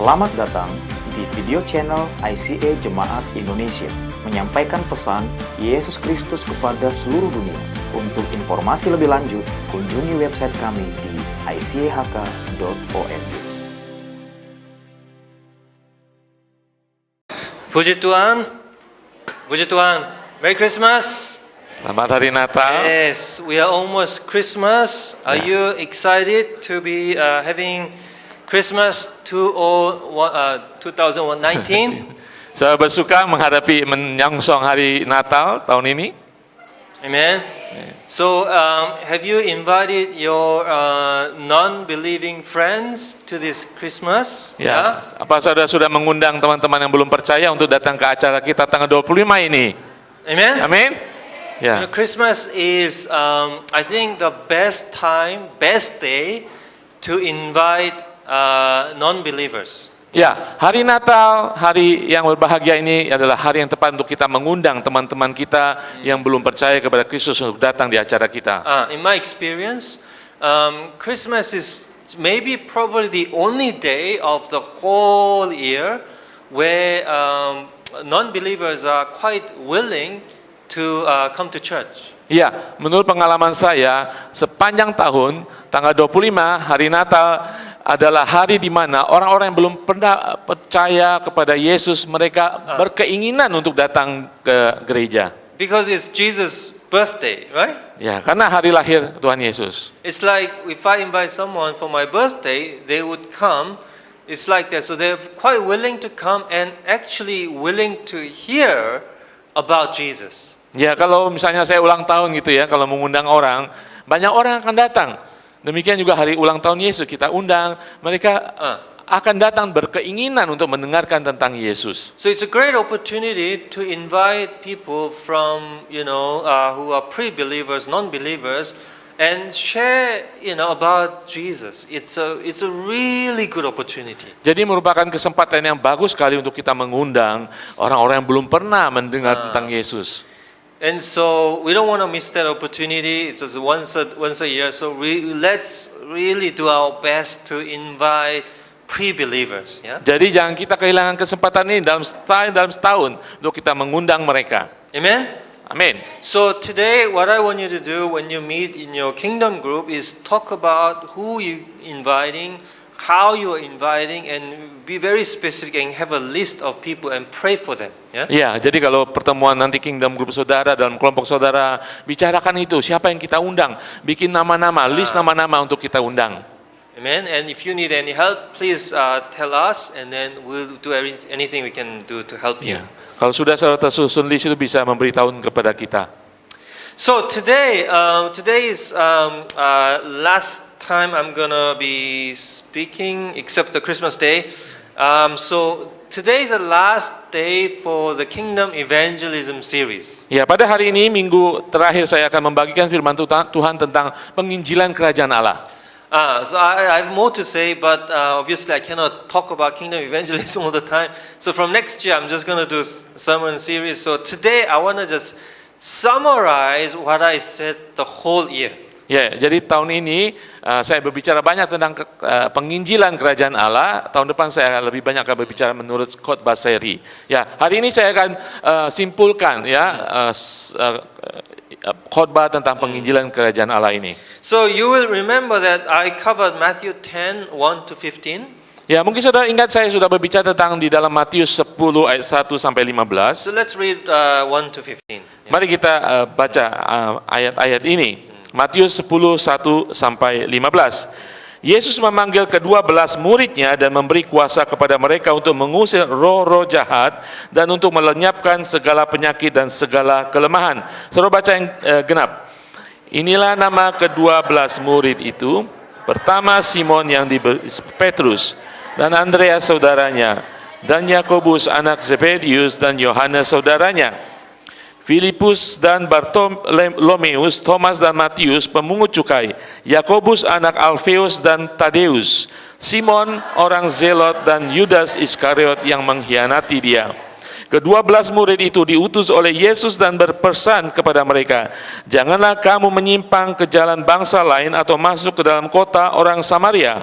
Selamat datang di video channel ICA Jemaat Indonesia, menyampaikan pesan Yesus Kristus kepada seluruh dunia. Untuk informasi lebih lanjut, kunjungi website kami di icahk.org. Puji Tuhan, Puji Tuhan, Merry Christmas. Selamat Hari Natal. Yes, we are almost Christmas. Are you excited to be having Christmas 2019? Saya bersuka menyongsong Hari Natal tahun ini. Amen. So, have you invited your non-believing friends to this Christmas? Ya. Apa saudara sudah mengundang teman-teman yang belum percaya untuk datang ke acara kita tanggal 25 ini? Amen. Amin. You Ya. know, Christmas is, I think, the best day to invite non-believers. Ya, Hari Natal, hari yang berbahagia ini adalah hari yang tepat untuk kita mengundang teman-teman kita yang belum percaya kepada Kristus untuk datang di acara kita. In my experience, Christmas is probably the only day of the whole year where non-believers are quite willing to come to church. Ya, menurut pengalaman saya, sepanjang tahun, tanggal 25, Hari Natal, adalah hari di mana orang-orang yang belum pernah percaya kepada Yesus, mereka berkeinginan untuk datang ke gereja. Because it's Jesus' birthday, right? Ya, karena hari lahir Tuhan Yesus. It's like if I invite someone for my birthday, they would come. It's like that. So they're quite willing to come and actually willing to hear about Jesus. Ya, kalau misalnya saya ulang tahun gitu ya, kalau mengundang orang, banyak orang akan datang. Demikian juga hari ulang tahun Yesus kita undang, mereka akan datang berkeinginan untuk mendengarkan tentang Yesus. So it's a great opportunity to invite people from, who are pre-believers, non-believers, and share, about Jesus. It's a really good opportunity. Jadi merupakan kesempatan yang bagus sekali untuk kita mengundang orang-orang yang belum pernah mendengar tentang Yesus. And so we don't want to miss that opportunity. It's just once a year. So let's really do our best to invite pre-believers. Yeah? Jadi jangan kita kehilangan kesempatan ini dalam setahun untuk kita mengundang mereka. Amen. Amin. So today, what I want you to do when you meet in your kingdom group is talk about who you inviting, how you are inviting, and be very specific and have a list of people and pray for them. Yeah? Ya, jadi kalau pertemuan nanti Kingdom Group saudara dalam kelompok saudara, bicarakan itu, siapa yang kita undang, bikin nama-nama, list nama-nama untuk kita undang. Amen. And if you need any help, please tell us, and then we'll do anything we can do to help you. Ya. Kalau sudah saudara tersusun list itu bisa memberitahu kepada kita. So today is last time I'm gonna be speaking, except the Christmas day. So today is the last day for the Kingdom Evangelism series. Ya, pada hari ini minggu terakhir saya akan membagikan firman Tuhan tentang penginjilan kerajaan Allah. So I have more to say, but obviously I cannot talk about Kingdom Evangelism all the time. So from next year I'm just gonna do sermon series. So today I wanna just summarize what I said the whole year. Ya, jadi tahun ini saya berbicara banyak tentang penginjilan kerajaan Allah. Tahun depan saya lebih banyak akan berbicara menurut khotbah seri. Ya, hari ini saya akan simpulkan khotbah tentang penginjilan kerajaan Allah ini. So you will remember that I covered Matthew 10, 1 to 15. Ya, mungkin saudara ingat saya sudah berbicara tentang di dalam Matius 10 ayat 1 sampai 15. So let's read 1 to 15. Mari kita baca ayat-ayat ini. Matius 10, 1 sampai 15. Yesus memanggil ke-12 muridnya dan memberi kuasa kepada mereka untuk mengusir roh-roh jahat dan untuk melenyapkan segala penyakit dan segala kelemahan. Saudara baca yang genap. Inilah nama ke-12 murid itu. Pertama Simon yang diberi Petrus, dan Andreas saudaranya, dan Yakobus anak Zebedius, dan Yohanes saudaranya, Filipus dan Bartolomeus, Thomas dan Matius pemungut cukai, Yakobus anak Alfeus dan Tadeus, Simon orang Zelot, dan Yudas Iskariot yang mengkhianati dia. Ke-12 murid itu diutus oleh Yesus dan berpesan kepada mereka, janganlah kamu menyimpang ke jalan bangsa lain atau masuk ke dalam kota orang Samaria.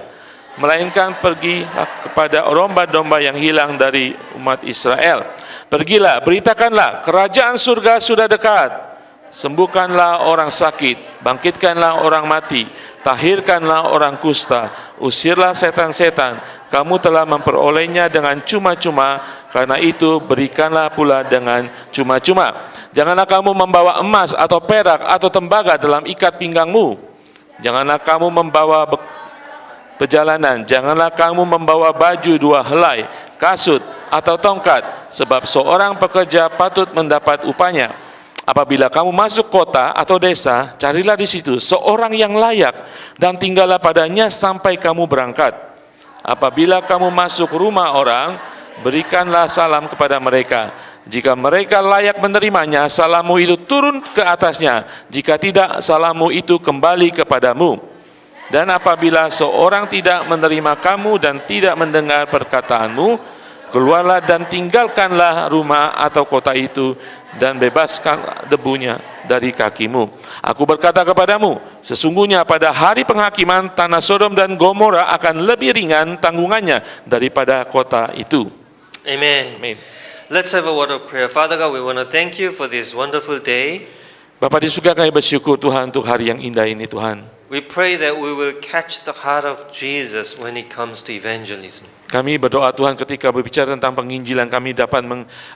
melainkan pergilah kepada domba-domba yang hilang dari umat Israel. Pergilah, beritakanlah, kerajaan surga sudah dekat. Sembuhkanlah orang sakit, bangkitkanlah orang mati, tahirkanlah orang kusta, usirlah setan-setan. Kamu telah memperolehnya dengan cuma-cuma, karena itu berikanlah pula dengan cuma-cuma. Janganlah kamu membawa emas atau perak atau tembaga dalam ikat pinggangmu. Janganlah kamu membawa perjalanan. Janganlah kamu membawa baju 2 helai, kasut atau tongkat, sebab seorang pekerja patut mendapat upahnya. Apabila kamu masuk kota atau desa, carilah di situ seorang yang layak dan tinggallah padanya sampai kamu berangkat. Apabila kamu masuk rumah orang, berikanlah salam kepada mereka. Jika mereka layak menerimanya, salammu itu turun ke atasnya. Jika tidak, salammu itu kembali kepadamu. Dan apabila seorang tidak menerima kamu dan tidak mendengar perkataanmu, keluarlah dan tinggalkanlah rumah atau kota itu dan bebaskan debunya dari kakimu. Aku berkata kepadamu, sesungguhnya pada hari penghakiman tanah Sodom dan Gomora akan lebih ringan tanggungannya daripada kota itu. Amen. Amin. Let's have a word of prayer. Father God, we want to thank you for this wonderful day. Bapa di surga, kami bersyukur Tuhan untuk hari yang indah ini Tuhan. We pray that we will catch the heart of Jesus when it comes to evangelism. Kami berdoa Tuhan ketika berbicara tentang penginjilan, kami dapat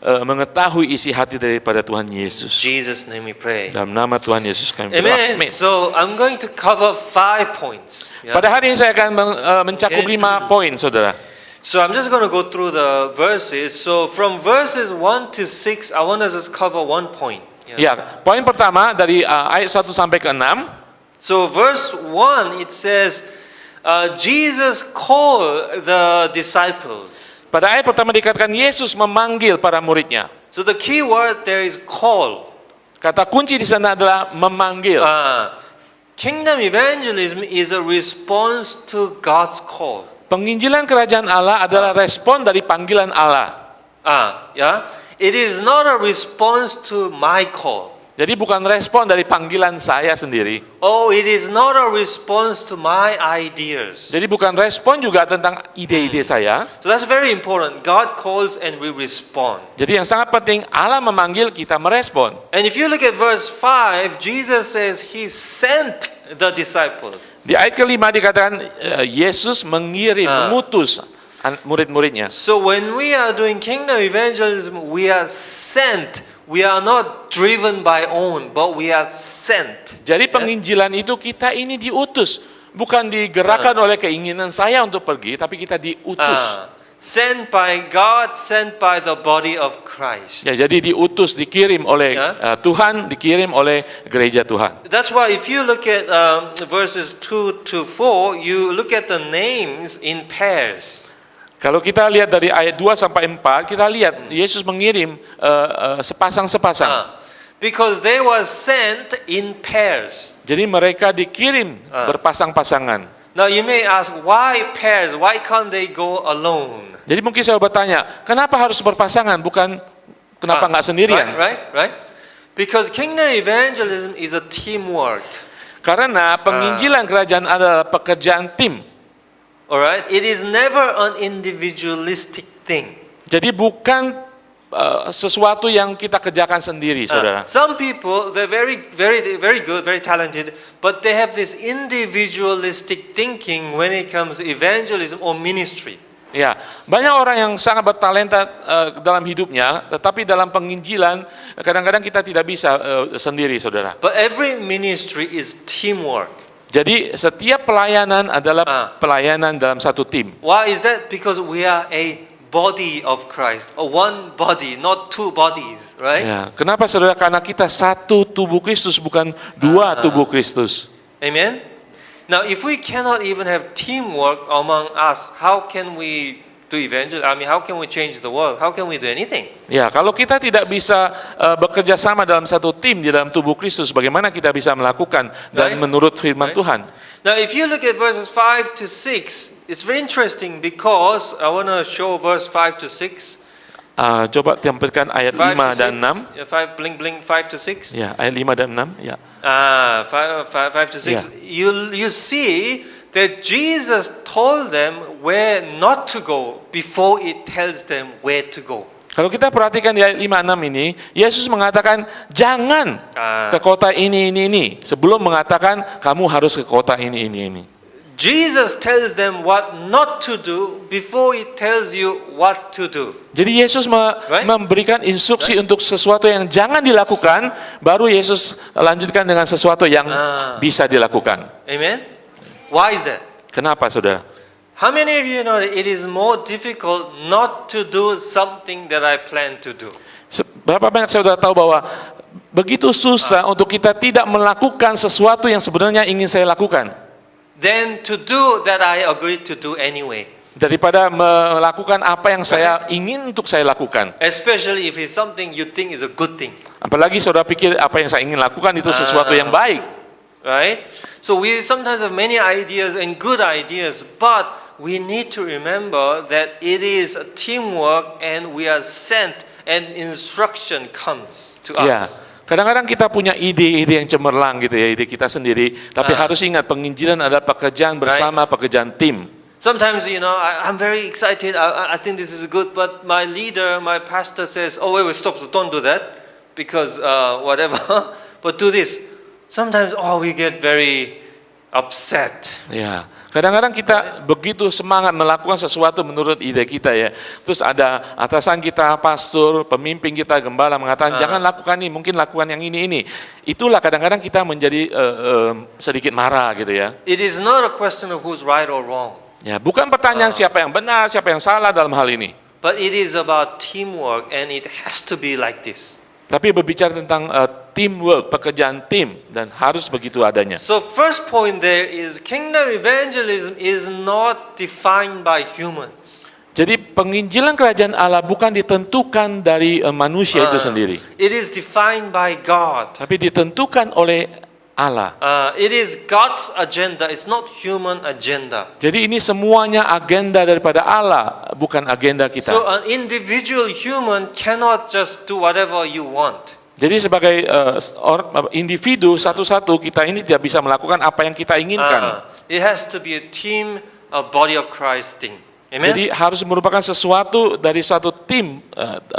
mengetahui isi hati daripada Tuhan Yesus. In Jesus' name we pray. Dalam nama Tuhan Yesus kami berdoa. Amen. Amin. So I'm going to cover 5 points. Yeah? Pada hari ini saya akan mencakup 5 poin, saudara. So I'm just going to go through the verses. So from verses 1 to 6, I want to just cover 1 point. Yeah. Ya, poin pertama dari ayat 1 sampai ke 6. So verse 1 it says, Jesus called the disciples. Pada ayat pertama dikatakan Yesus memanggil para muridnya. So the key word there is call. Kata kunci di sana adalah memanggil. Kingdom evangelism is a response to God's call. Penginjilan kerajaan Allah adalah respon dari panggilan Allah. Yeah. It is not a response to my call. Jadi bukan respon dari panggilan saya sendiri. Oh, it is not a response to my ideas. Jadi bukan respon juga tentang ide-ide saya. So that's very important. God calls and we respond. Jadi yang sangat penting, Allah memanggil, kita merespon. And if you look at verse 5, Jesus says he sent the disciples. Di ayat kelima dikatakan Yesus mengirim, mengutus murid-muridnya. So when we are doing kingdom evangelism, we are sent. We are not driven by own, but we are sent. Jadi penginjilan itu kita ini diutus, bukan digerakkan oleh keinginan saya untuk pergi, tapi kita diutus. Sent by God, sent by the body of Christ. Ya, jadi diutus, dikirim oleh Tuhan, dikirim oleh gereja Tuhan. That's why if you look at verses 2 to 4, you look at the names in pairs. Kalau kita lihat dari ayat 2 sampai 4, kita lihat Yesus mengirim sepasang-sepasang. Because they were sent in pairs. Jadi mereka dikirim berpasang-pasangan. Now you may ask, why pairs? Why can't they go alone? Jadi mungkin saya bertanya, kenapa harus berpasangan? Bukan kenapa nggak sendirian? Right. Because kingdom evangelism is a teamwork. Karena penginjilan kerajaan adalah pekerjaan tim. Alright, it is never an individualistic thing. Jadi bukan sesuatu yang kita kerjakan sendiri, saudara. Some people, they're very good, very talented, but they have this individualistic thinking when it comes to evangelism or ministry. Ya, banyak orang yang sangat bertalenta dalam hidupnya, tetapi dalam penginjilan kadang-kadang kita tidak bisa sendiri, saudara. But every ministry is teamwork. Jadi setiap pelayanan adalah pelayanan dalam satu tim. Why is that? Because we are a body of Christ, a one body, not two bodies, right? Ya, kenapa saudara? Karena kita satu tubuh Kristus, bukan dua tubuh Kristus. Amen. Now, if we cannot even have teamwork among us, how can we do evangelism? I mean, how can we change the world? How can we do anything? Ya, kalau kita tidak bisa bekerja sama dalam satu tim di dalam tubuh Kristus, bagaimana kita bisa melakukan dan menurut firman Tuhan? Now, if you look at verses 5 to 6, it's very interesting because I want to show verse 5 to 6. Coba tampilkan ayat 5 dan 6. 5 to 6. Ya, ayat 5 dan 6. Ya. 5 to 6. Yeah. You see that Jesus told them where not to go before it tells them where to go. Kalau kita perhatikan di ayat 5-6 ini, Yesus mengatakan jangan ke kota ini sebelum mengatakan kamu harus ke kota ini. Jesus tells them what not to do before he tells you what to do. Jadi Yesus memberikan instruksi untuk sesuatu yang jangan dilakukan, baru Yesus lanjutkan dengan sesuatu yang bisa dilakukan. Amen. Why is that? Kenapa, saudara? How many of you know that it is more difficult not to do something that I plan to do? Berapa banyak saudara tahu bahwa begitu susah untuk kita tidak melakukan sesuatu yang sebenarnya ingin saya lakukan, Then to do that I agreed to do anyway. daripada melakukan apa yang saya ingin untuk saya lakukan. Especially if it's something you think is a good thing. Apalagi saudara pikir apa yang saya ingin lakukan itu sesuatu yang baik. Right? So we sometimes have many ideas and good ideas, but we need to remember that it is a teamwork and we are sent and instruction comes to Ya, us. kadang-kadang kita punya ide-ide yang cemerlang gitu ya, ide kita sendiri. Tapi harus ingat penginjilan adalah pekerjaan bersama, pekerjaan tim. Sometimes, I'm very excited. I think this is good, but my leader, my pastor says, "Oh, wait, stop! So don't do that, because whatever. But do this." Sometimes, we get very upset. Ya, kadang-kadang kita begitu semangat melakukan sesuatu menurut ide kita ya. Terus ada atasan kita, pastor, pemimpin kita, gembala mengatakan jangan lakukan ini, mungkin lakukan yang ini. Itulah kadang-kadang kita menjadi sedikit marah gitu ya. It is not a question of who's right or wrong. Ya, bukan pertanyaan siapa yang benar, siapa yang salah dalam hal ini. But it is about teamwork, and it has to be like this. Tapi berbicara tentang teamwork, pekerjaan tim, dan harus begitu adanya. So first point there is kingdom evangelism is not defined by humans. Jadi penginjilan kerajaan Allah bukan ditentukan dari manusia itu sendiri, It is defined by God. tapi ditentukan oleh Allah. It is God's agenda. It's not human agenda. Jadi ini semuanya agenda daripada Allah, bukan agenda kita. So an individual human cannot just do whatever you want. Jadi sebagai individu satu-satu kita ini tidak bisa melakukan apa yang kita inginkan. It has to be a team, a body of Christ thing. Amen. Jadi harus merupakan sesuatu dari satu tim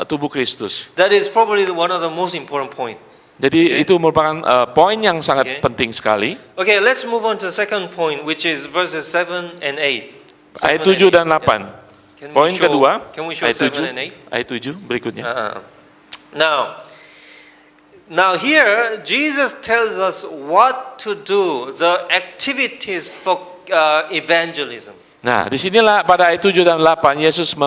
tubuh Kristus. That is probably one of the most important point. Jadi itu merupakan poin yang sangat penting sekali. Okay, let's move on to the second point, which is verses 7 and 8. Ayat 7 dan 8. Can we Poin show- kedua, can we show ayat 7 7, and 8? ayat 7 berikutnya. Now here Jesus tells us what to do, the activities for evangelism. Nah, disinilah pada ayat 7 dan 8 Yesus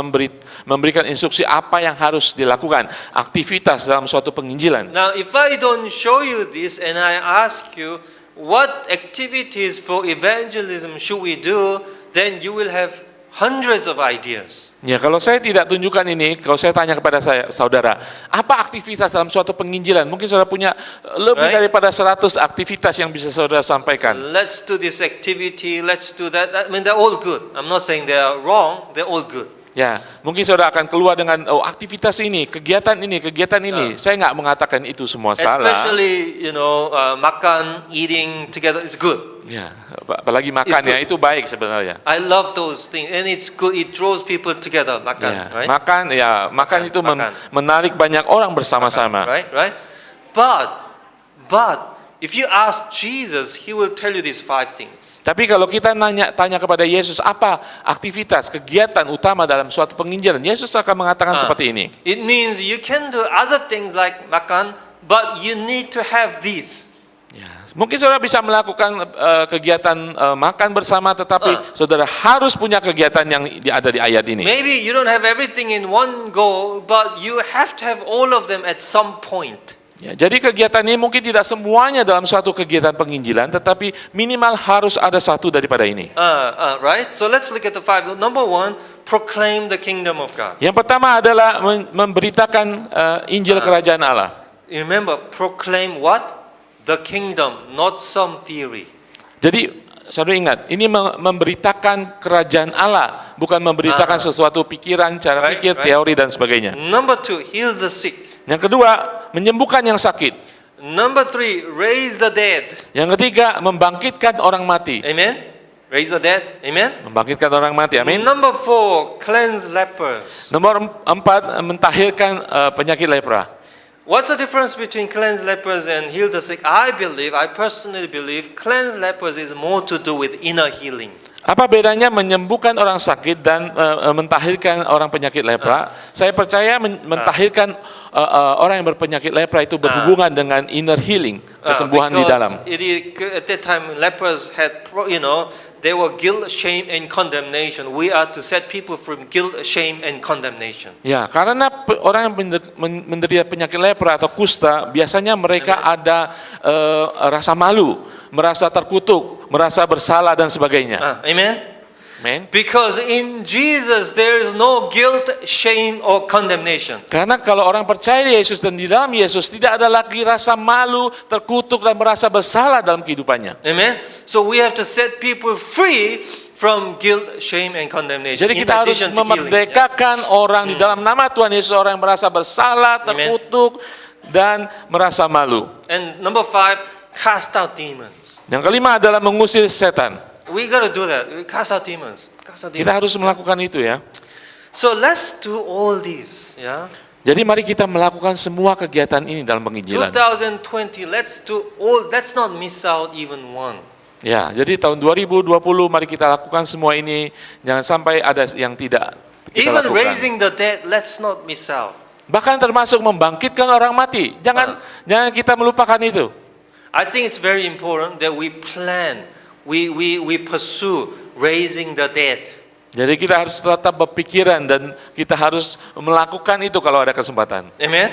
memberikan instruksi apa yang harus dilakukan, aktivitas dalam suatu penginjilan. Now if I don't show you this and I ask you what activities for evangelism should we do, then you will have hundreds of ideas. Ya, kalau saya tidak tunjukkan ini, kalau saya tanya kepada saudara, apa aktivitas dalam suatu penginjilan? Mungkin saudara punya lebih daripada 100 aktivitas yang bisa saudara sampaikan. Let's do this activity, let's do that. I mean, they're all good. I'm not saying they are wrong, they're all good. Ya, mungkin saudara akan keluar dengan aktivitas ini, kegiatan ini. Saya nggak mengatakan itu semua salah. Especially, makan, eating together is good. Ya, apalagi makan ya, itu baik sebenarnya. I love those things, and it's good. It draws people together. Makan, Ya, right? makan itu makan. menarik banyak orang bersama-sama. Right. But if you ask Jesus, he will tell you these 5 things. Tapi kalau kita tanya kepada Yesus apa aktivitas, kegiatan utama dalam suatu penginjilan, Yesus akan mengatakan seperti ini. It means you can do other things like makan, but you need to have these. Ya, mungkin saudara bisa melakukan kegiatan makan bersama, tetapi saudara harus punya kegiatan yang ada di ayat ini. Maybe you don't have everything in one go, but you have to have all of them at some point. Ya, jadi kegiatan ini mungkin tidak semuanya dalam suatu kegiatan penginjilan, tetapi minimal harus ada satu daripada ini. Right? So let's look at the 5. Number 1, proclaim the kingdom of God. Yang pertama adalah memberitakan Injil Kerajaan Allah. Remember, proclaim what? The kingdom, not some theory. Jadi saudara ingat, ini memberitakan kerajaan Allah, bukan memberitakan sesuatu pikiran, cara pikir, teori dan sebagainya. Number 2, heal the sick. Yang kedua, menyembuhkan yang sakit. Number 3, raise the dead. Yang ketiga, membangkitkan orang mati. Amen? Raise the dead. Amen. membangkitkan orang mati. Amin. Number 4, cleanse lepers. Nomor 4, mentahirkan penyakit lepra. What's the difference between cleanse lepers and heal the sick? I personally believe, cleanse lepers is more to do with inner healing. Apa bedanya menyembuhkan orang sakit dan mentahirkan orang penyakit lepra? Saya percaya mentahirkan orang yang berpenyakit lepra itu berhubungan dengan inner healing, kesembuhan di dalam. At that time, lepers had, they were guilt, shame, and condemnation. We are to set people from guilt, shame, and condemnation. Ya, karena orang yang menderita penyakit lepra atau kusta, biasanya mereka ada rasa malu, merasa terkutuk, merasa bersalah dan sebagainya. Amen. Amen. Because in Jesus there is no guilt, shame, or condemnation. Karena kalau orang percaya di Yesus dan di dalam Yesus tidak ada lagi rasa malu, terkutuk dan merasa bersalah dalam kehidupannya. Amen. So we have to set people free from guilt, shame, and condemnation. Jadi kita harus memerdekakan orang di dalam nama Tuhan Yesus, orang yang merasa bersalah, terkutuk dan merasa malu. And number 5, cast out demons. Yang kelima adalah mengusir setan. We got to do that. We cast out demons. Kita harus melakukan itu ya. So let's do all these. Yeah. Jadi mari kita melakukan semua kegiatan ini dalam penginjilan. 2020, let's do all. Let's not miss out even one. Ya, jadi tahun 2020 mari kita lakukan semua ini. Jangan sampai ada yang tidak kita Even lakukan. raising the dead, let's not miss out. Bahkan termasuk membangkitkan orang mati. Jangan kita melupakan itu. I think it's very important that we plan. We pursue raising the dead. Jadi kita harus tetap berpikiran dan kita harus melakukan itu kalau ada kesempatan. Amen?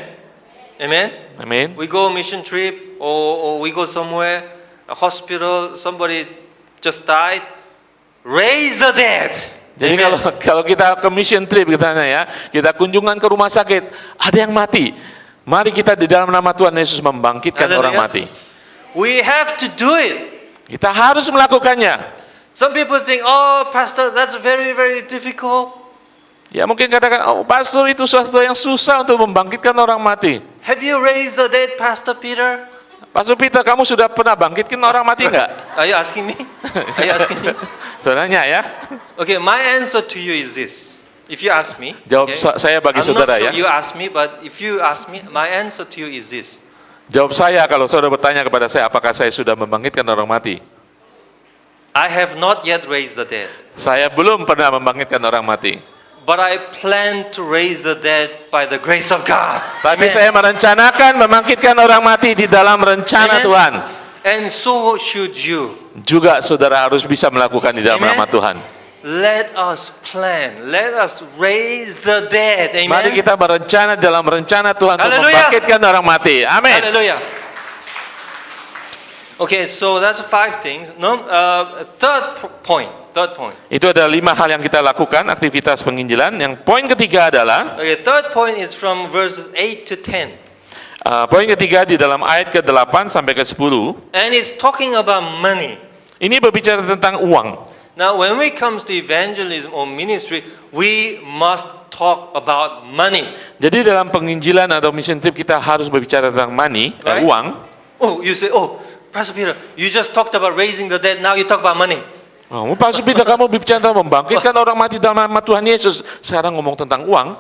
Amen? Amin. We go mission trip or we go somewhere, a hospital, somebody just died, raise the dead. Jadi kalau kita ke mission trip katanya ya, kita kunjungan ke rumah sakit, ada yang mati. Mari kita di dalam nama Tuhan Yesus membangkitkan orang mati. We have to do it. Kita harus melakukannya. Some people think, oh, pastor, that's very, very difficult. Ya mungkin katakan, oh pastor itu sesuatu yang susah untuk membangkitkan orang mati. Have you raised the dead, Pastor Peter? Pastor Peter, kamu sudah pernah bangkitkan orang mati enggak? Are you asking me? Are you asking me? Saudara ya. Okay, my answer to you is this. If you ask me, Jawab saya bagi saudara I'm not sure ya. you ask me, but if you ask me, my answer to you is this. Jawab saya kalau saudara bertanya kepada saya, apakah saya sudah membangkitkan orang mati? I have not yet raised the dead. Saya belum pernah membangkitkan orang mati. But I plan to raise the dead by the grace of God. Tapi Amen. saya merencanakan membangkitkan orang mati di dalam rencana Amen. Tuhan. And so should you. Juga saudara harus bisa melakukan di dalam Amen. nama Tuhan. Let us plan. Let us raise the dead. Amen. Mari kita berencana dalam rencana Tuhan untuk Haleluya. membangkitkan orang mati. Amin. Hallelujah. Okay, so that's 5 things. No, third point. Itu ada 5 hal yang kita lakukan, aktivitas penginjilan. Yang poin ketiga adalah, Okay, third point is from verses 8 to 10. poin ketiga di dalam ayat ke-8 sampai ke-10. And it's talking about money. Ini berbicara tentang uang. Now, when we come to evangelism or ministry, we must talk about money. Jadi dalam penginjilan atau mission trip kita harus berbicara tentang money, Right. uang. Oh, you say, oh, Pastor Peter, you just talked about raising the dead, now you talk about money. Oh, Pastor Peter, kamu bicara tentang membangkitkan orang mati dalam nama Tuhan Yesus. Sekarang ngomong tentang uang.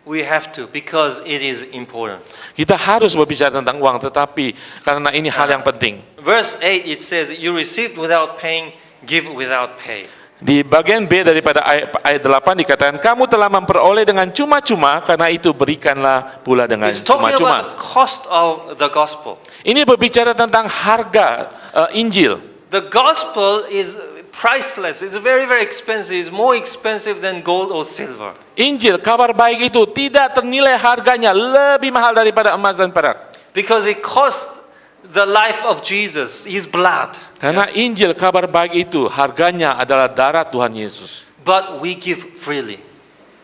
We have to, because it is important. Kita harus berbicara tentang uang, tetapi karena ini hal yang penting. Verse 8, it says, you received without paying, give without pay. Di bagian B daripada ayat 8 dikatakan, kamu telah memperoleh dengan cuma-cuma, karena itu berikanlah pula dengan It's talking cuma-cuma. about the cost of the gospel. Ini berbicara tentang harga Injil. The gospel is priceless. It's very, very expensive. It's more expensive than gold or silver. Injil, kabar baik itu tidak ternilai harganya, lebih mahal daripada emas dan perak. Because it cost the life of Jesus, His blood. Karena Injil, kabar baik itu, harganya adalah darah Tuhan Yesus. But we give freely.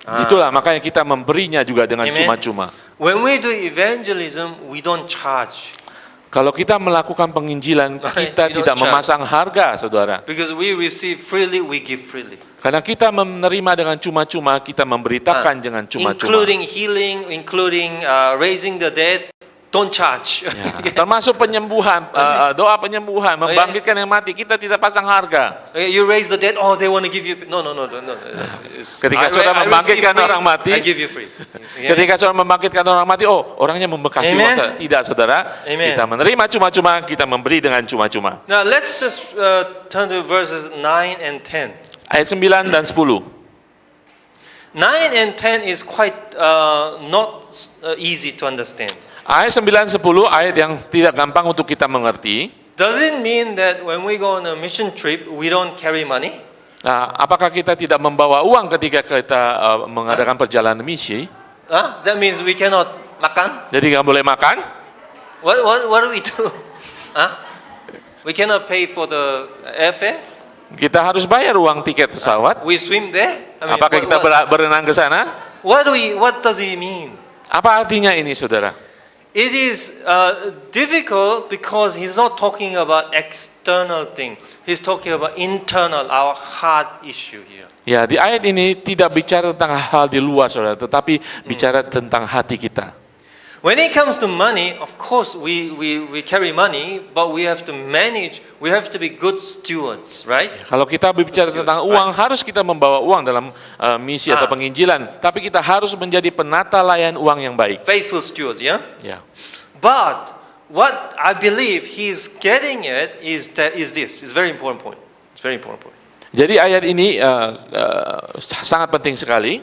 Itulah makanya kita memberinya juga dengan Amen. cuma-cuma. When we do evangelism, we don't charge. Kalau kita melakukan penginjilan, kita You don't tidak charge. memasang harga, saudara. Because we receive freely, we give freely. Karena kita menerima dengan cuma-cuma, kita memberitakan dengan cuma-cuma. Including healing, including raising the dead, don't charge. Ya, termasuk penyembuhan, doa penyembuhan, membangkitkan yang mati, kita tidak pasang harga. You raise the dead, oh they want to give you. No. Ketika saudara membangkitkan orang mati, I give you free. ketika saudara membangkitkan orang mati, oh orangnya membekas jiwa. Amen. Tidak saudara, Amen. kita menerima cuma-cuma, kita memberi dengan cuma-cuma. Now let's just turn to verses 9 and 10. Ayat 9 dan 10. 9 and 10 is quite not easy to understand. Ayat 9, 10, ayat yang tidak gampang untuk kita mengerti. Does it mean that when we go on a mission trip, we don't carry money? Nah, apakah kita tidak membawa uang ketika kita mengadakan perjalanan misi? That means we cannot makan? Jadi nggak boleh makan? What do we do? We cannot pay for the airfare? Kita harus bayar uang tiket pesawat. We swim there? Apakah kita berenang ke sana? What does it mean? Apa artinya ini, saudara? It is difficult because he's not talking about external thing. He's talking about internal, our heart issue here. Ya, di ayat ini tidak bicara tentang hal di luar, saudara, tetapi bicara tentang hati kita. When it comes to money, of course we carry money, but we have to manage, we have to be good stewards, right? Kalau kita berbicara tentang uang, harus kita membawa uang dalam misi atau penginjilan, tapi kita harus menjadi penata layan uang yang baik. Faithful stewards, yeah? Ya. But what I believe he's getting at is this. It's very important point. It's very important point. Jadi ayat ini sangat penting sekali.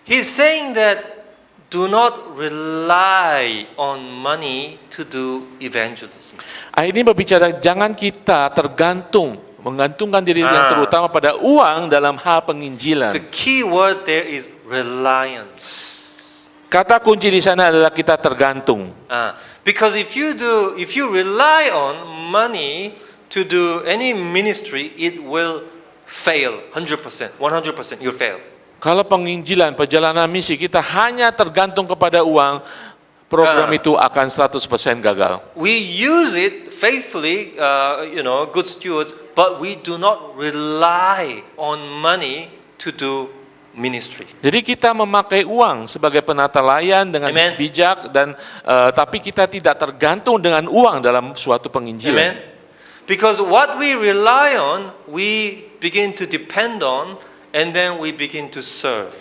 He's saying that do not rely on money to do evangelism. Ayat ini berbicara jangan kita menggantungkan diri yang terutama pada uang dalam hal penginjilan. The key word there is reliance. Kata kunci di sana adalah kita tergantung. Because if you rely on money to do any ministry, it will fail 100%. 100% you'll fail. Kalau penginjilan, perjalanan misi kita hanya tergantung kepada uang, program itu akan 100% gagal. We use it faithfully, good stewards, but we do not rely on money to do ministry. Jadi kita memakai uang sebagai penata layan dengan Amen. bijak dan tapi kita tidak tergantung dengan uang dalam suatu penginjilan. Amen. Because what we rely on, we begin to depend on, and then we begin to serve.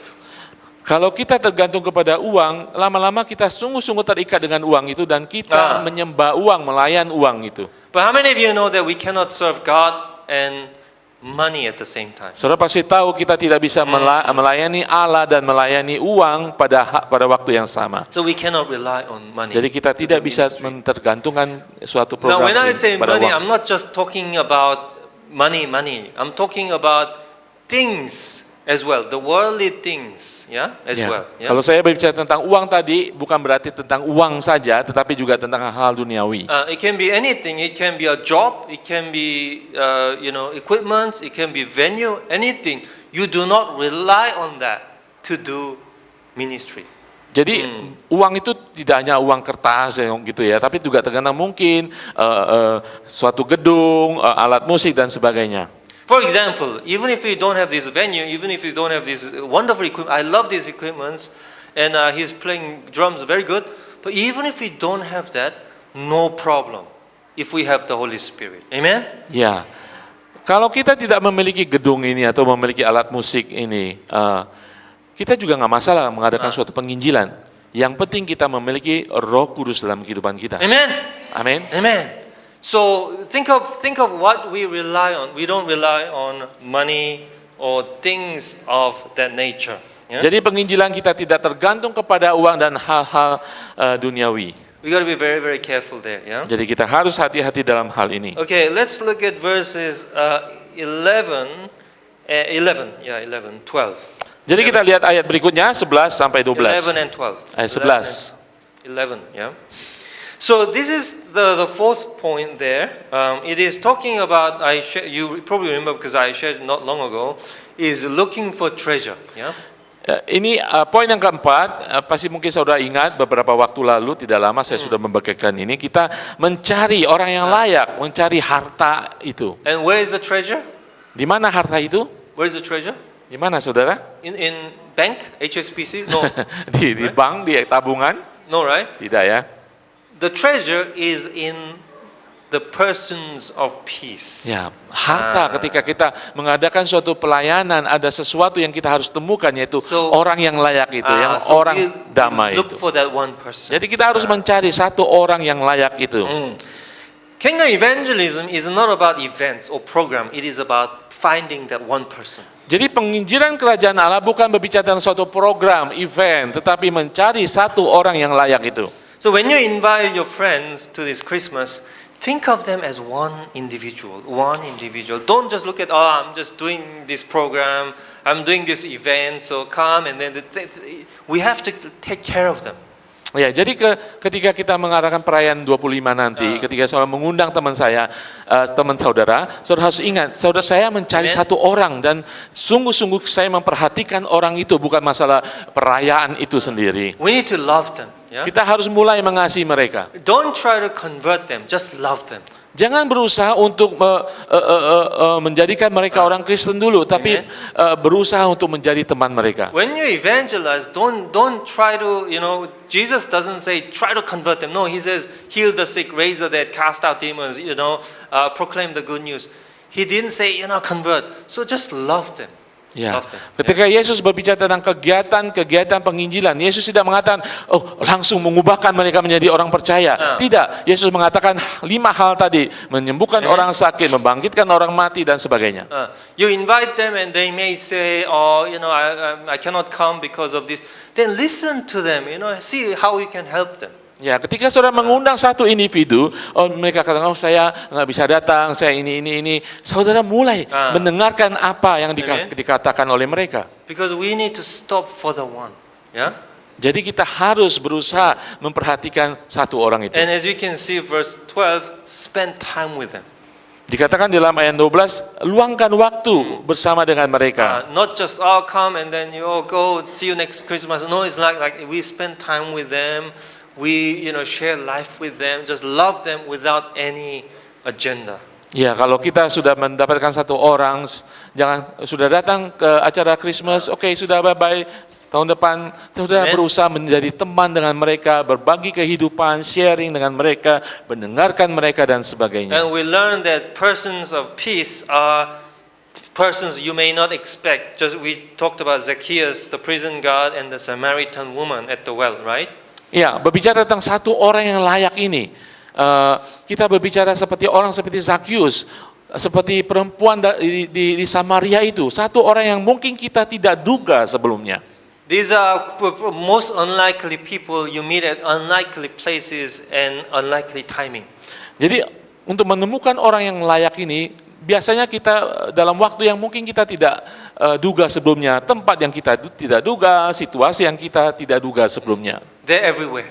Kalau kita tergantung kepada uang, lama-lama kita sungguh-sungguh terikat dengan uang itu dan kita menyembah uang, melayan uang itu. But how many of you know that we cannot serve God and money at the same time? Saudara pasti tahu kita tidak bisa melayani Allah dan melayani uang pada waktu yang sama. So we cannot rely on money. Jadi kita tidak bisa mentergantungkan suatu Now program when I say pada money, uang. I'm not just talking about money. I'm talking about things as well, the worldly things, as Ya. well. Yeah? Kalau saya berbicara tentang uang tadi, bukan berarti tentang uang saja, tetapi juga tentang hal duniawi. It can be anything. It can be a job. It can be, equipment. It can be venue. Anything. You do not rely on that to do ministry. Jadi uang itu tidak hanya uang kertas gitu ya, tapi juga tergantung mungkin suatu gedung, alat musik dan sebagainya. For example, even if we don't have this venue, even if we don't have this wonderful equipment, I love these equipments, and he's playing drums very good. But even if we don't have that, no problem. If we have the Holy Spirit, amen. Ya, kalau kita tidak memiliki gedung ini atau memiliki alat musik ini, kita juga nggak masalah mengadakan suatu penginjilan. Yang penting kita memiliki Roh Kudus dalam kehidupan kita. Amen. Amin. Amen. So think of what we rely on. We don't rely on money or things of that nature. Yeah? Jadi penginjilan kita tidak tergantung kepada uang dan hal-hal duniawi. We got to be very, very careful there. Yeah. Jadi kita harus hati-hati dalam hal ini. Okay, let's look at verses 11, 12. Jadi kita lihat ayat berikutnya 11 sampai 12. 11 and 12. Ayat 11. 11, yeah. So this is the fourth point there. It is talking about, you probably remember because I shared not long ago, is looking for treasure. Yeah. Ini poin yang keempat, pasti mungkin saudara ingat beberapa waktu lalu, tidak lama saya sudah membagikan ini, kita mencari orang yang layak, mencari harta itu. And where is the treasure? Di mana harta itu? Where is the treasure? Di mana saudara? In bank, HSBC? No. di bank, di tabungan? No, right? Tidak ya. the treasure is in the persons of peace. Ya, harta ketika kita mengadakan suatu pelayanan ada sesuatu yang kita harus temukan yaitu So, orang yang layak itu, yang So orang we damai look itu. for that one person. Jadi kita harus mencari satu orang yang layak itu. Kingdom evangelism is not about events or program. It is about finding that one person. Jadi penginjilan kerajaan Allah bukan berbicara tentang suatu program, event, tetapi mencari satu orang yang layak itu. So when you invite your friends to this Christmas, think of them as one individual. One individual. Don't just look at, I'm just doing this program, I'm doing this event, so come and then we have to take care of them. Ya, jadi ketika kita mengadakan perayaan 25 nanti, ketika saya mengundang teman saya, teman saudara harus ingat, saudara saya mencari satu orang dan sungguh-sungguh saya memperhatikan orang itu, bukan masalah perayaan itu sendiri. We need to love them. Yeah? Kita harus mulai mengasihi mereka. Don't try to convert them, just love them. Jangan berusaha untuk menjadikan mereka orang Kristen dulu, tapi berusaha untuk menjadi teman mereka. When you evangelize, don't try to, Jesus doesn't say try to convert them. No, he says heal the sick, raise the dead, cast out demons, proclaim the good news. He didn't say, convert. So just love them. Ya. Love them. Ketika Yesus berbicara tentang kegiatan penginjilan, Yesus tidak mengatakan, langsung mengubahkan mereka menjadi orang percaya. Tidak. Yesus mengatakan 5 hal tadi, menyembuhkan orang sakit, membangkitkan orang mati dan sebagainya. You invite them and they may say, I cannot come because of this. Then listen to them, see how you can help them. Ya, ketika saudara mengundang satu individu, mereka katakan, saya nggak bisa datang, saya ini. Saudara mulai mendengarkan apa yang dikatakan oleh mereka. Because we need to stop for the one. Yeah? Jadi kita harus berusaha memperhatikan satu orang itu. And as you can see, verse 12, spend time with them. Dikatakan di dalam ayat 12, luangkan waktu bersama dengan mereka. Not just come and then you go, see you next Christmas. No, it's like we spend time with them. We share life with them, just love them without any agenda. Ya, kalau kita sudah mendapatkan satu orang, sudah datang ke acara Christmas, sudah bye-bye, tahun depan sudah berusaha menjadi teman dengan mereka, berbagi kehidupan, sharing dengan mereka, mendengarkan mereka dan sebagainya. And we learn that persons of peace are persons you may not expect. Just we talked about Zacchaeus, the prison guard, and the Samaritan woman at the well, right? Ya, berbicara tentang satu orang yang layak ini, kita berbicara seperti Zacchaeus, seperti perempuan di Samaria itu, satu orang yang mungkin kita tidak duga sebelumnya. These are most unlikely people you meet at unlikely places and unlikely timing. Jadi untuk menemukan orang yang layak ini, biasanya kita dalam waktu yang mungkin kita tidak duga sebelumnya, tempat yang kita tidak duga, situasi yang kita tidak duga sebelumnya. They're everywhere.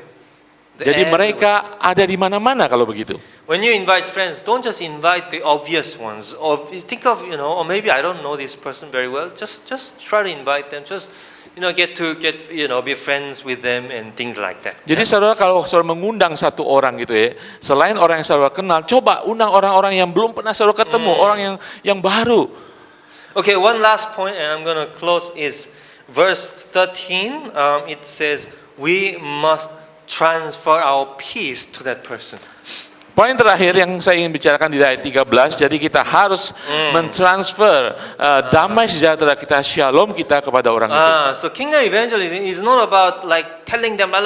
Jadi mereka ada di mana-mana kalau begitu. When you invite friends, don't just invite the obvious ones. Or think of, or maybe I don't know this person very well. Just try to invite them. Just be friends with them and things like that. Jadi saudara, kalau saudara mengundang satu orang gitu ya, selain orang yang saudara kenal, coba undang orang-orang yang belum pernah saudara ketemu, orang yang baru. Okay, one last point and I'm going to close is verse 13. It says we must transfer our peace to that person. Poin terakhir yang saya ingin bicarakan di ayat 13, jadi kita harus mentransfer damai sejahtera kita, shalom kita kepada orang itu. So kingdom evangelism is not about like telling them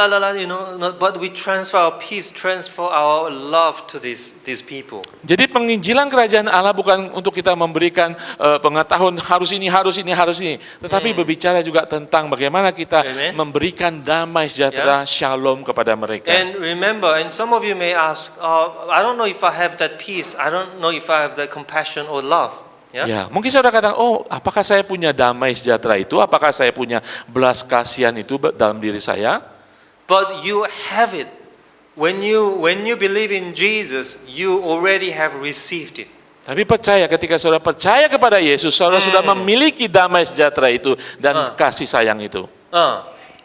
but we transfer our peace, transfer our love to these people. Jadi penginjilan kerajaan Allah bukan untuk kita memberikan pengetahuan harus ini, tetapi berbicara juga tentang bagaimana kita memberikan damai sejahtera, shalom kepada mereka. And remember, and some of you may ask, I don't know if I have that peace. I don't know if I have that compassion or love. Ya, mungkin saudara katakan, apakah saya punya damai sejahtera itu? Apakah saya punya belas kasihan itu dalam diri saya? But you have it. When you believe in Jesus, you already have received it. Tapi percaya, ketika saudara percaya kepada Yesus, saudara sudah memiliki damai sejahtera itu dan kasih sayang itu.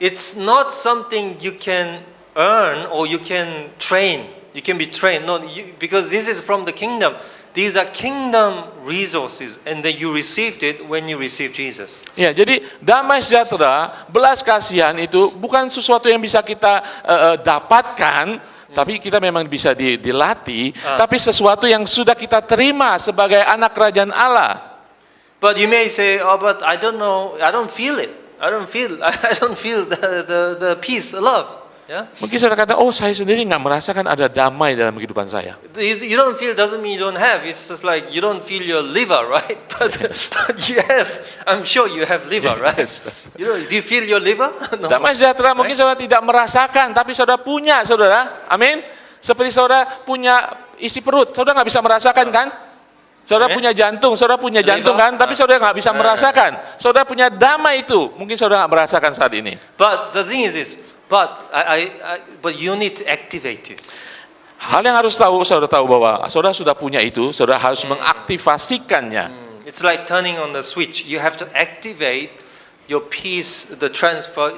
It's not something you can earn or you can train. You can be trained. No, because this is from the kingdom. These are kingdom resources and that you received it when you received Jesus. Ya, jadi damai sejahtera, belas kasihan itu bukan sesuatu yang bisa kita dapatkan, Tapi kita memang bisa dilatih, tapi sesuatu yang sudah kita terima sebagai anak kerajaan Allah. But you may say, oh, but I don't know, I don't feel it. I don't feel the peace, love. Yeah? Mungkin saudara kata, oh saya sendiri nggak merasakan ada damai dalam kehidupan saya. You don't feel doesn't mean you don't have. It's just like you don't feel your liver, right? But you have. I'm sure you have liver, right? Yes. Do you feel your liver? No. Damai sejahtera mungkin saudara tidak merasakan, tapi saudara punya, saudara. Amin. Seperti saudara punya isi perut, saudara nggak bisa merasakan kan? Saudara punya jantung, saudara punya jantung kan? Tapi saudara nggak bisa merasakan. Saudara punya damai itu, mungkin saudara nggak merasakan saat ini. But the thing is this. But but you need to activate this. Hal yang harus saudara tahu bahwa saudara sudah punya itu, saudara harus mengaktifasikannya. It's like turning on the switch. You have to activate your peace, the transfer,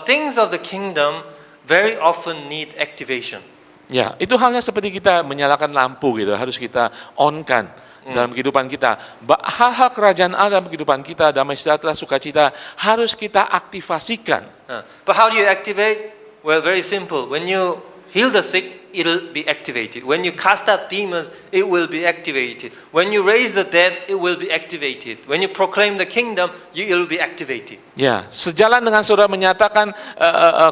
things of the kingdom very often need activation. Ya, itu halnya seperti kita menyalakan lampu gitu, harus kita on-kan dalam kehidupan kita. Hal-hal kerajaan Allah dalam kehidupan kita, damai sejahtera, sukacita, harus kita aktifasikan. But how do you activate? Well, very simple. When you heal the sick, it'll be activated. When you cast out demons, it will be activated. When you raise the dead, it will be activated. When you proclaim the kingdom, it will be activated. Ya, sejalan dengan saudara menyatakan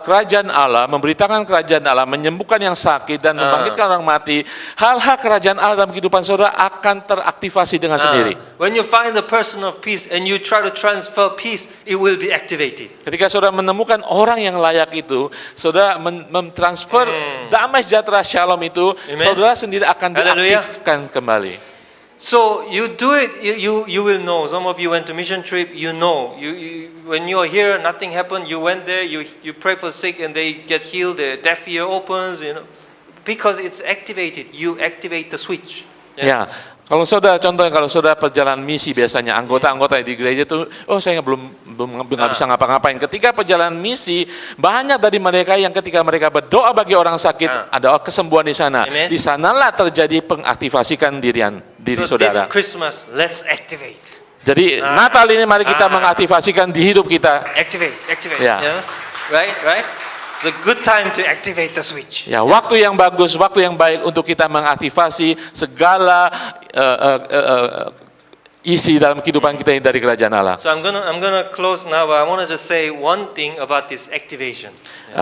kerajaan Allah, memberitakan kerajaan Allah, menyembuhkan yang sakit dan membangkitkan orang mati, hal-hal kerajaan Allah dalam kehidupan saudara akan teraktivasi dengan sendiri. When you find the person of peace and you try to transfer peace, it will be activated. Ketika saudara menemukan orang yang layak itu, saudara mentransfer damai sejahtera shalom itu, Amen. saudara sendiri akan Hallelujah. diaktifkan kembali. So you do it, you will know. Some of you went to mission trip, you know. When you are here, nothing happened. You went there, you pray for sick and they get healed. The deaf ear opens, because it's activated. You activate the switch. Ya, kalau saudara perjalanan misi biasanya anggota-anggota di gereja itu, saya nggak bisa ngapa-ngapain. Ketika perjalanan misi, banyak dari mereka yang ketika mereka berdoa bagi orang sakit, ada kesembuhan di sana. Amen. Di sanalah terjadi pengaktifasikan diri So saudara. this Christmas, let's activate. Jadi Natal ini mari kita mengaktifasikan di hidup kita. Activate. Yeah. Right. It's a good time to activate the switch. Ya, waktu yang bagus, waktu yang baik untuk kita mengaktifasi segala isi dalam kehidupan kita ini dari kerajaan Allah. So I'm gonna close now, but I want to just say one thing about this activation.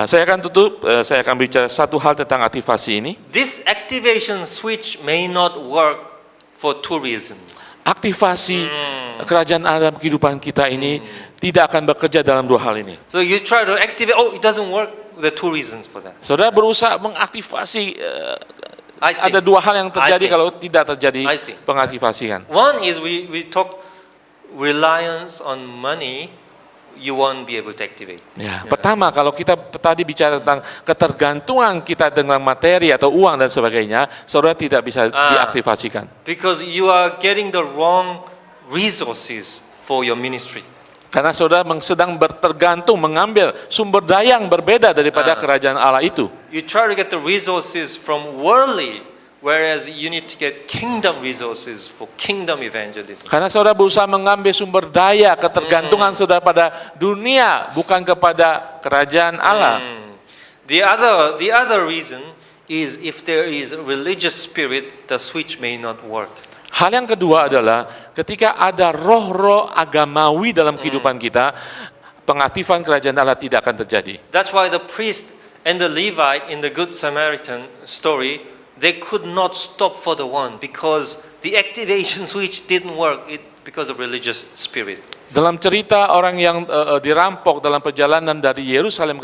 Saya akan tutup, saya akan bicara satu hal tentang aktivasi ini. This activation switch may not work for two reasons. Aktivasi kerajaan Allah dalam kehidupan kita ini tidak akan bekerja dalam dua hal ini. So you try to activate, it doesn't work. There are two reasons for that. Saudara berusaha mengaktifasi, I think. ada dua hal yang terjadi I think. kalau tidak terjadi I think. pengaktifasian. One is we talk reliance on money, you won't be able to activate. Ya, pertama kalau kita tadi bicara tentang ketergantungan kita dengan materi atau uang dan sebagainya, saudara tidak bisa diaktifasikan. Because you are getting the wrong resources for your ministry. Karena saudara sedang bertergantung mengambil sumber daya yang berbeda daripada kerajaan Allah itu. You try to get the resources from worldly, whereas you need to get kingdom resources for kingdom evangelism. Karena saudara berusaha mengambil sumber daya ketergantungan saudara pada dunia, bukan kepada kerajaan Allah. The other reason is if there is a religious spirit, the switch may not work. Hal yang kedua adalah ketika ada roh-roh agamawi dalam kehidupan kita, pengaktifan kerajaan Allah tidak akan terjadi. That's why the priest and the Levite in the Good Samaritan story, they could not stop for the one because the activation switch didn't work because of religious spirit. Dalam cerita orang yang dirampok dalam perjalanan dari Yerusalem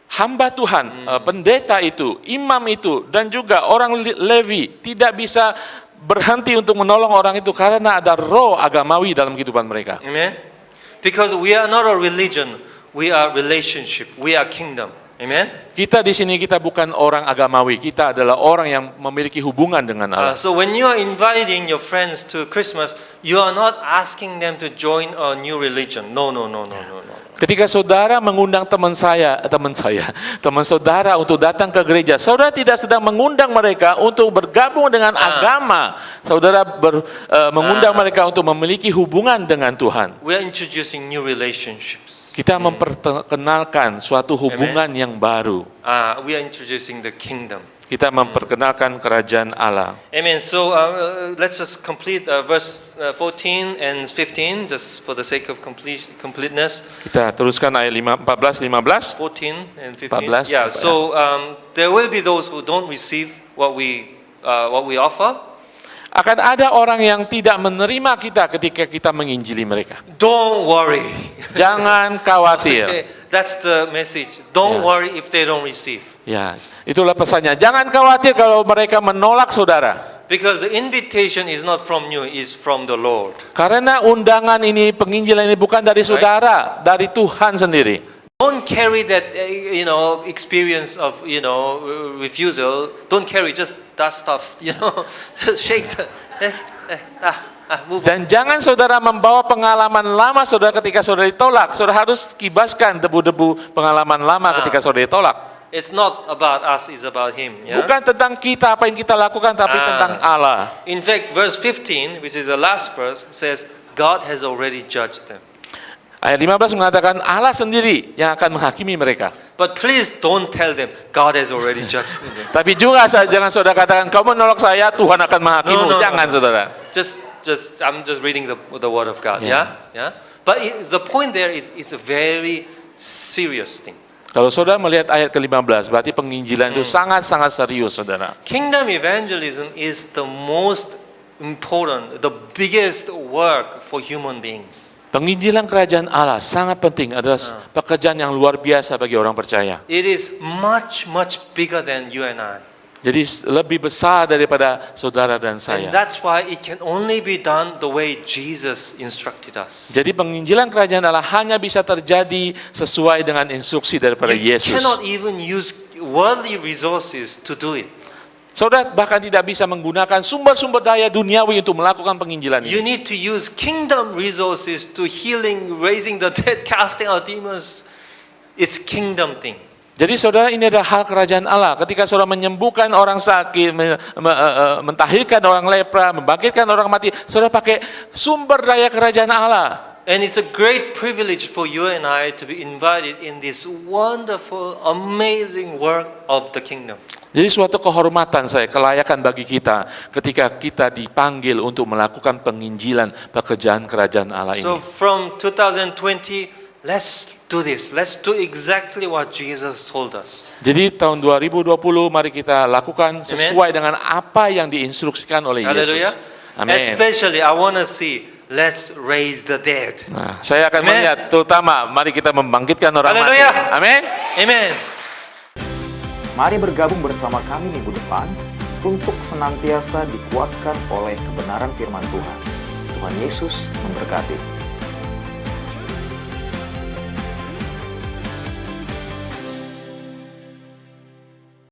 hamba Tuhan, pendeta itu, imam itu, dan juga orang Levi tidak bisa berhenti untuk menolong orang itu karena ada roh agamawi dalam kehidupan mereka. Amen. Because we are not a religion, we are relationship, we are kingdom. Amen. Kita di sini kita bukan orang agamawi, kita adalah orang yang memiliki hubungan dengan Allah. So when you are inviting your friends to Christmas, you are not asking them to join a new religion. No. Ketika saudara mengundang teman saudara untuk datang ke gereja, saudara tidak sedang mengundang mereka untuk bergabung dengan agama. Saudara mengundang mereka untuk memiliki hubungan dengan Tuhan. We are introducing new relationships. Kita memperkenalkan suatu hubungan yang baru. We are introducing the kingdom. Kita memperkenalkan kerajaan Allah. Amen. So let's just complete verse 14 and 15, just for the sake of completeness. Kita teruskan ayat 14, 15. 14 and 15. 14, Yeah. So there will be those who don't receive what we offer. Akan ada orang yang tidak menerima kita ketika kita menginjili mereka. Don't worry. Jangan khawatir. Okay, that's the message. Don't worry if they don't receive. Ya, itulah pesannya. Jangan khawatir kalau mereka menolak saudara. Because the invitation is not from you, it's from the Lord. Karena undangan ini, penginjilan ini bukan dari saudara, dari Tuhan sendiri. Don't carry that experience of refusal. Don't carry just that stuff. Just shake the move on. Dan jangan saudara membawa pengalaman lama saudara ketika saudara ditolak. Saudara harus kibaskan debu-debu pengalaman lama ketika saudara ditolak. It's not about us, it's about Him. Yeah? Bukan tentang kita, apa yang kita lakukan, tapi tentang Allah. In fact, verse 15, which is the last verse, says, God has already judged them. Ayat 15 mengatakan Allah sendiri yang akan menghakimi mereka. But please don't tell them, God has already judged them. Tapi juga jangan saudara katakan, kamu menolak saya, Tuhan akan menghakimi. No. Jangan saudara. I'm just reading the word of God. Yeah. Yeah. But the point there is a very serious thing. Kalau saudara melihat ayat ke-15, berarti penginjilan itu sangat-sangat serius, saudara. Kingdom evangelism is the most important, the biggest work for human beings. Penginjilan kerajaan Allah sangat penting, adalah pekerjaan yang luar biasa bagi orang percaya. It is much bigger than you and I. Jadi lebih besar daripada saudara dan And saya. that's why it can only be done the way Jesus instructed us. Jadi penginjilan kerajaan Allah hanya bisa terjadi sesuai dengan instruksi daripada You Yesus. cannot even use worldly resources to do it. Saudara bahkan tidak bisa menggunakan sumber-sumber daya duniawi untuk melakukan penginjilan You ini. need to use kingdom resources to healing, raising the dead, casting out demons. It's kingdom thing. Jadi saudara, ini adalah hal kerajaan Allah. Ketika saudara menyembuhkan orang sakit, mentahirkan orang lepra, membangkitkan orang mati, saudara pakai sumber daya kerajaan Allah. And it's a great privilege for you and I to be invited in this wonderful, amazing work of the kingdom. Jadi suatu kehormatan kelayakan bagi kita ketika kita dipanggil untuk melakukan penginjilan pekerjaan kerajaan Allah ini. So from 2020, let's do this. Let's do exactly what Jesus told us. Jadi tahun 2020 mari kita lakukan sesuai dengan apa yang diinstruksikan oleh Yesus. Hallelujah. Amin. Especially I want to see, let's raise the dead. Nah, saya akan Amen. melihat terutama mari kita membangkitkan orang mati. Hallelujah. Amin. Amen. Mari bergabung bersama kami minggu depan untuk senantiasa dikuatkan oleh kebenaran firman Tuhan. Tuhan Yesus memberkati.